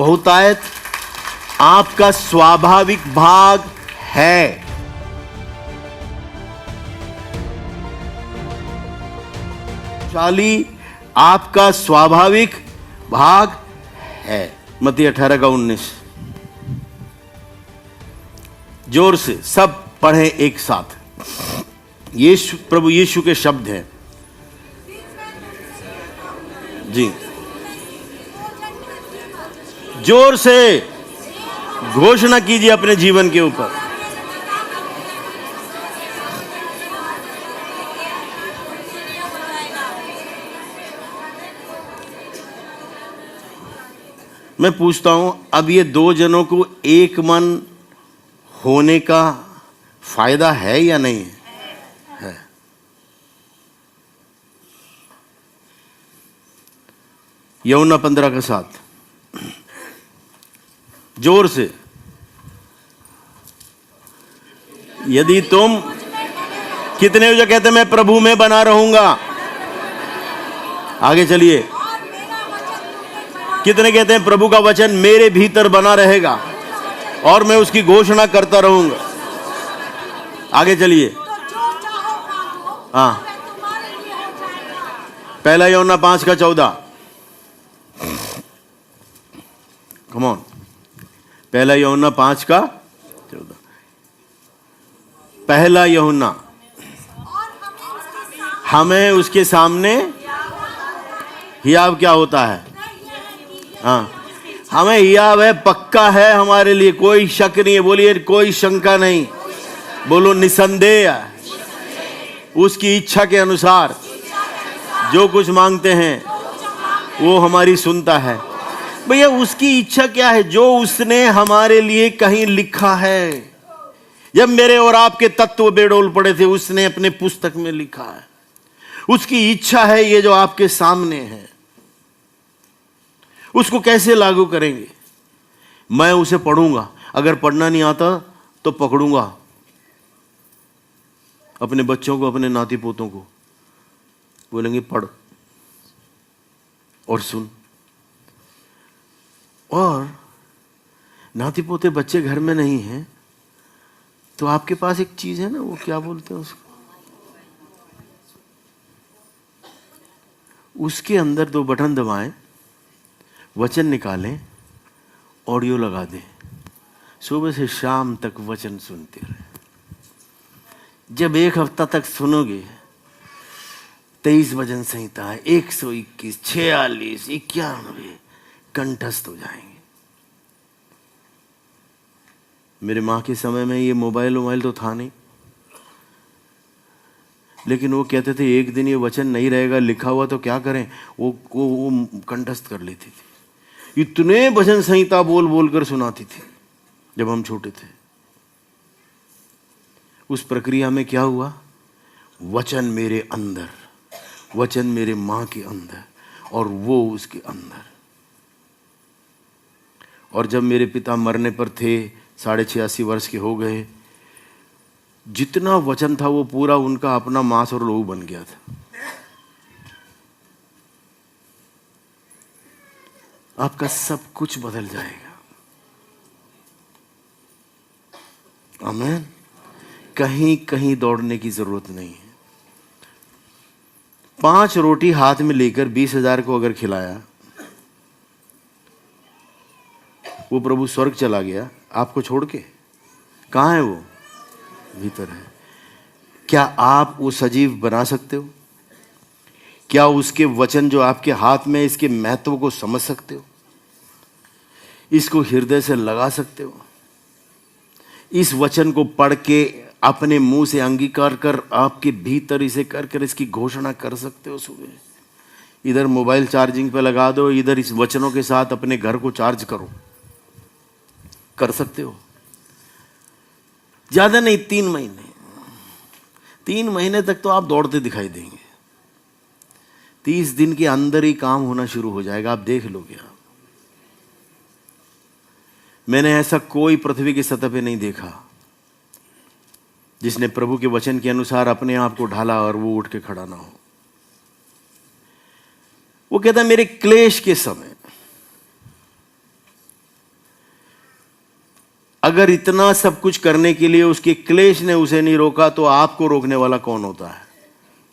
बहुतायत आपका स्वाभाविक भाग है। शाली आपका स्वाभाविक भाग है। मत्ती 18:19। जोर से सब पढ़ें एक साथ। यीशु, प्रभु यीशु के शब्द हैं जी। जोर से घोषणा कीजिए अपने जीवन के ऊपर। मैं पूछता हूं, अब ये दो जनों को एक मन होने का फायदा है या नहीं है? यूहन्ना 15:7। जोर से, यदि तुम, कितने जो कहते मैं प्रभु में बना रहूंगा? आगे चलिए। कितने कहते हैं प्रभु का वचन मेरे भीतर बना रहेगा और मैं उसकी घोषणा करता रहूंगा? आगे चलिए। हाँ, 1 यूहन्ना 5:14। कम ऑन, 1 यूहन्ना 5:14। 1 यूहन्ना, हमें उसके सामने हियाव क्या होता है? हाँ, हमें हियाव है, पक्का है हमारे लिए, कोई शक नहीं है। बोलिए कोई शंका नहीं। बोलो निसंदेह, उसकी इच्छा के अनुसार जो कुछ मांगते हैं वो हमारी सुनता है। भैया उसकी इच्छा क्या है? जो उसने हमारे लिए कहीं लिखा है। जब मेरे और आपके तत्व बेडोल पड़े थे, उसने अपने पुस्तक में लिखा है। उसकी इच्छा है ये जो आपके सामने है। उसको कैसे लागू करेंगे? मैं उसे पढ़ूंगा, अगर पढ़ना नहीं आता तो पकड़ूंगा अपने बच्चों को, अपने नाती पोतों को, बोलेंगे पढ़ और सुन। और नाती पोते बच्चे घर में नहीं हैं तो आपके पास एक चीज है ना, वो क्या बोलते हैं उसको, उसके अंदर 2 बटन दबाएं, वचन निकालें, ऑडियो लगा दें, सुबह से शाम तक वचन सुनते रहे। जब 1 हफ्ता तक सुनोगे, 23 वचन संहिता, 121, 46, 91 कंठस्थ हो जाएंगे। मेरे माँ के समय में ये मोबाइल तो था नहीं, लेकिन वो कहते थे एक दिन ये वचन नहीं रहेगा लिखा हुआ तो क्या करें, वो कंठस्थ कर लेती थी। इतने भजन संहिता बोल बोल कर सुनाती थी जब हम छोटे थे। उस प्रक्रिया में क्या हुआ? वचन मेरे अंदर, वचन मेरे माँ के अंदर और वो उसके अंदर। और जब मेरे पिता मरने पर थे, 86 वर्ष के हो गए, जितना वचन था वो पूरा उनका अपना मांस और लहू बन गया था। आपका सब कुछ बदल जाएगा। आमीन। कहीं कहीं दौड़ने की जरूरत नहीं है। 5 रोटी हाथ में लेकर 20,000 को अगर खिलाया, वो प्रभु स्वर्ग चला गया आपको छोड़ के। कहाँ है वो? भीतर है। क्या आप वो सजीव बना सकते हो? क्या उसके वचन जो आपके हाथ में, इसके महत्व को समझ सकते हो? इसको हृदय से लगा सकते हो? इस वचन को पढ़ के अपने मुंह से अंगीकार कर, आपके भीतर इसे कर कर इसकी घोषणा कर सकते हो? सुबह इधर मोबाइल चार्जिंग पे लगा दो, इधर इस वचनों के साथ अपने घर को चार्ज करो। कर सकते हो? ज्यादा नहीं, 3 महीने, 3 महीने तक तो आप दौड़ते दिखाई देंगे। 30 दिन के अंदर ही काम होना शुरू हो जाएगा, आप देख लोगे। आप, मैंने ऐसा कोई पृथ्वी की सतह पे नहीं देखा जिसने प्रभु के वचन के अनुसार अपने आप को ढाला और वो उठ के खड़ा ना हो। वो कहता है मेरे क्लेश के समय अगर इतना सब कुछ करने के लिए उसके क्लेश ने उसे नहीं रोका, तो आपको रोकने वाला कौन होता है?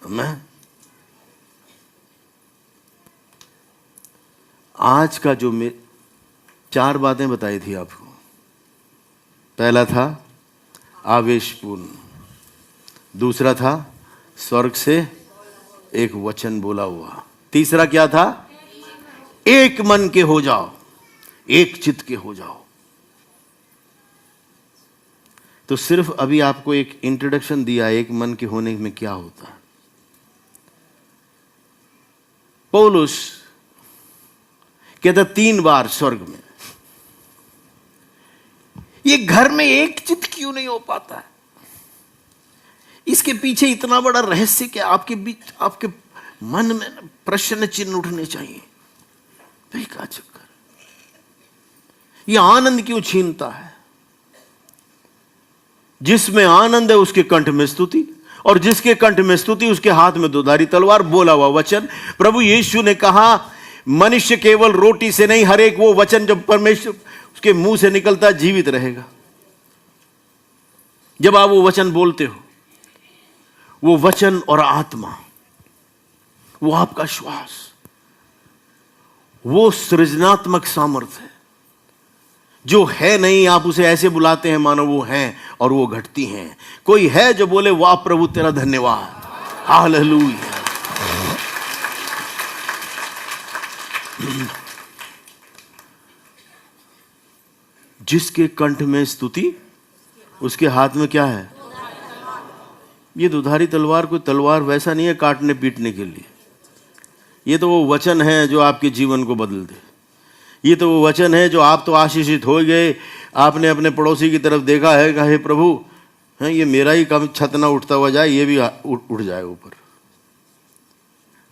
मैं। आज का जो मैं 4 बातें बताई थी आपको, पहला था आवेशपूर्ण, दूसरा था स्वर्ग से एक वचन बोला हुआ, तीसरा क्या था? एक मन के हो जाओ, एक चित्त के हो जाओ। तो सिर्फ अभी आपको एक इंट्रोडक्शन दिया एक मन के होने में क्या होता है। पौलुस कहता 3 बार स्वर्ग में, ये घर में एक चित्त क्यों नहीं हो पाता है? इसके पीछे इतना बड़ा रहस्य क्या? आपके बीच, आपके मन में प्रश्न चिन्ह उठने चाहिए। भाई क्या चक्कर, ये आनंद क्यों छीनता है? जिसमें आनंद है उसके कंठ में स्तुति, और जिसके कंठ में स्तुति उसके हाथ में दुधारी तलवार, बोला हुआ वचन। प्रभु यीशु ने कहा मनुष्य केवल रोटी से नहीं, हर एक वो वचन जब परमेश्वर उसके मुंह से निकलता जीवित रहेगा। जब आप वो वचन बोलते हो, वो वचन और आत्मा, वो आपका श्वास, वो सृजनात्मक सामर्थ्य है जो है नहीं। आप उसे ऐसे बुलाते हैं मानो वो हैं, और वो घटती हैं। कोई है जो बोले वाह प्रभु तेरा धन्यवाद, हालेलुया। जिसके कंठ में स्तुति उसके हाथ में क्या है? ये दुधारी तलवार कोई तलवार वैसा नहीं है काटने पीटने के लिए। ये तो वो वचन है जो आपके जीवन को बदल दे। ये तो वो वचन है जो आप तो आशीषित हो गए, आपने अपने पड़ोसी की तरफ देखा है, कहा हे प्रभु, हैं ये मेरा ही कम छत ना उठता हुआ जाए, ये भी उठ जाए ऊपर।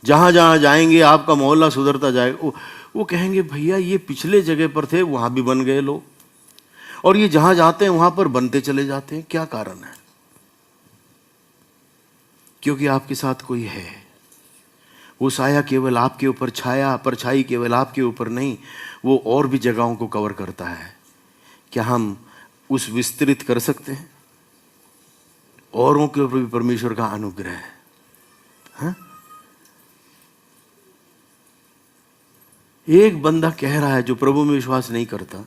जहां जहां जाएंगे आपका मोहल्ला सुधरता जाएगा। वो कहेंगे भैया ये पिछले जगह पर थे, वहां भी बन गए लोग, और ये जहां जाते हैं वहां पर बनते चले जाते हैं। क्या कारण है? क्योंकि आपके साथ कोई है। वो साया केवल आपके ऊपर, छाया परछाई केवल आपके ऊपर नहीं, वो और भी जगहों को कवर करता है। क्या हम उस विस्तृत कर सकते हैं? औरों के ऊपर भी परमेश्वर का अनुग्रह है। हाँ? एक बंदा कह रहा है जो प्रभु में विश्वास नहीं करता,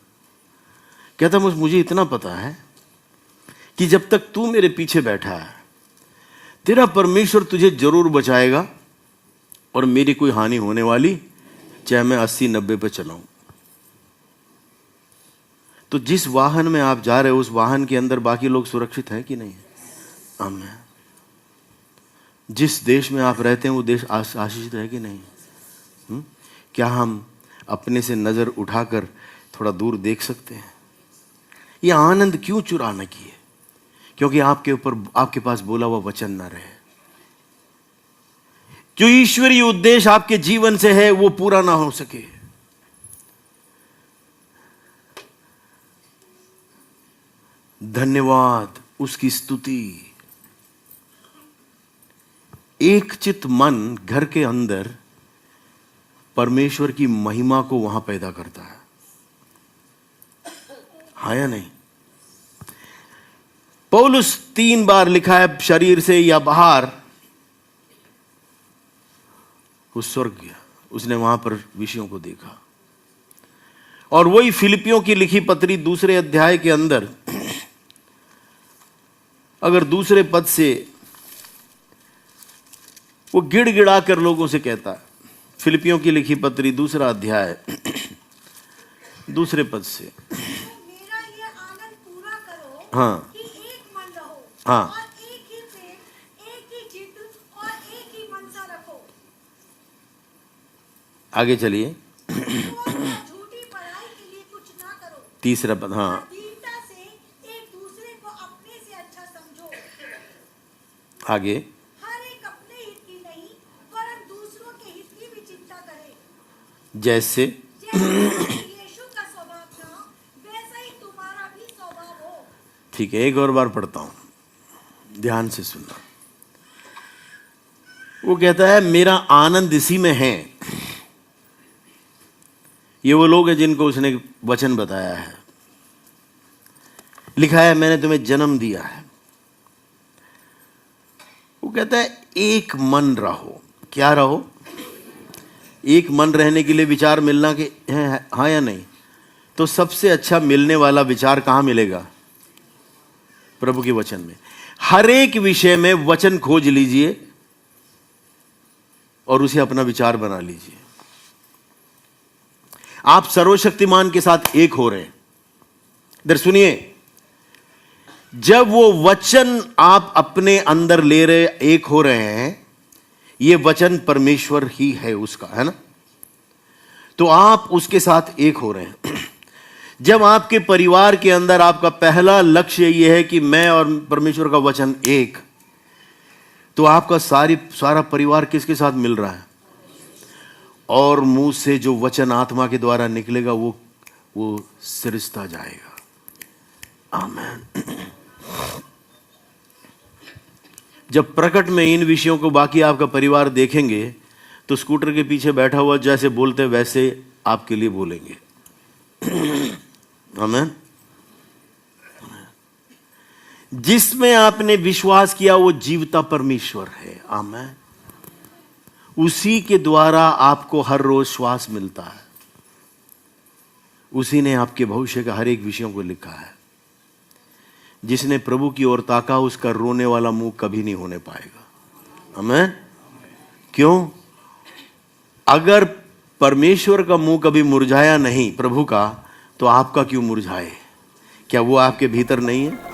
कहता मुझे इतना पता है कि जब तक तू मेरे पीछे बैठा है, तेरा परमेश्वर तुझे जरूर बचाएगा, और मेरी कोई हानि होने वाली, चाहे मैं 80-90 पे चलाऊं। तो जिस वाहन में आप जा रहे हो, उस वाहन के अंदर बाकी लोग सुरक्षित हैं कि नहीं है? आमीन। जिस देश में आप रहते हैं वो देश आशीषित है कि नहीं? क्या हम अपने से नजर उठाकर थोड़ा दूर देख सकते हैं? ये आनंद क्यों चुराना किए? क्योंकि आपके ऊपर, आपके पास बोला हुआ वचन ना रहे। जो ईश्वरीय उद्देश्य आपके जीवन से है वो पूरा ना हो सके। धन्यवाद, उसकी स्तुति। एक चित मन घर के अंदर परमेश्वर की महिमा को वहां पैदा करता है, हाँ या नहीं? पौलुस 3 बार लिखा है शरीर से या बाहर उस स्वर्ग गया, उसने वहां पर विषयों को देखा। और वही फिलिपियों की लिखी पत्री 2 अध्याय के अंदर, अगर 2 पद से वो गिड़गिड़ा कर लोगों से कहता है, फिलिपियों की लिखी पत्री 2 अध्याय 2 पद से, मेरा ये आनंद पूरा करो, हाँ कि एक मन रहो, हाँ, और एक ही प्रेम, एक ही चित्त और एक ही मनसा रखो। आगे चलिए। झूठी पढ़ाई के लिए कुछ ना करो। 3 पद, हाँ, दीनता से एक दूसरे को अपने से अच्छा समझो। आगे, हर एक अपने हित की नहीं, वरन दूसरों के हित की भी चिंता करे। जैसे यीशु का स्वभाव था, वैसा ही तुम्हारा भी स्वभाव हो। ठीक है, एक और बार पढ़ता हूं, ध्यान से सुनना। वो कहता है मेरा आनंद इसी में है। ये वो लोग हैं जिनको उसने वचन बताया है लिखा है मैंने तुम्हें जन्म दिया है। वो कहता है एक मन रहो। क्या रहो? एक मन रहने के लिए विचार मिलना कि है हाँ या नहीं? तो सबसे अच्छा मिलने वाला विचार कहाँ मिलेगा? प्रभु के वचन में। हर एक विषय में वचन खोज लीजिए और उसे अपना विचार बना लीजिए। आप सर्वशक्तिमान के साथ एक हो रहे हैं। इधर सुनिए, जब वो वचन आप अपने अंदर ले रहे, एक हो रहे हैं, ये वचन परमेश्वर ही है उसका, है ना? तो आप उसके साथ एक हो रहे हैं। जब आपके परिवार के अंदर आपका पहला लक्ष्य यह है कि मैं और परमेश्वर का वचन एक, तो आपका सारा परिवार किसके साथ मिल रहा है? और मुंह से जो वचन आत्मा के द्वारा निकलेगा वो सिरसता जाएगा। आमीन। जब प्रकट में इन विषयों को बाकी आपका परिवार देखेंगे तो स्कूटर के पीछे बैठा हुआ जैसे बोलते वैसे आपके लिए बोलेंगे। आमीन। जिसमें आपने विश्वास किया वो जीवता परमेश्वर है। आमीन। उसी के द्वारा आपको हर रोज श्वास मिलता है। उसी ने आपके भविष्य का हर एक विषयों को लिखा है। जिसने प्रभु की ओर ताका उसका रोने वाला मुंह कभी नहीं होने पाएगा। आमीन। क्यों? अगर परमेश्वर का मुंह कभी मुरझाया नहीं प्रभु का, तो आपका क्यों मुरझाए? क्या वो आपके भीतर नहीं है?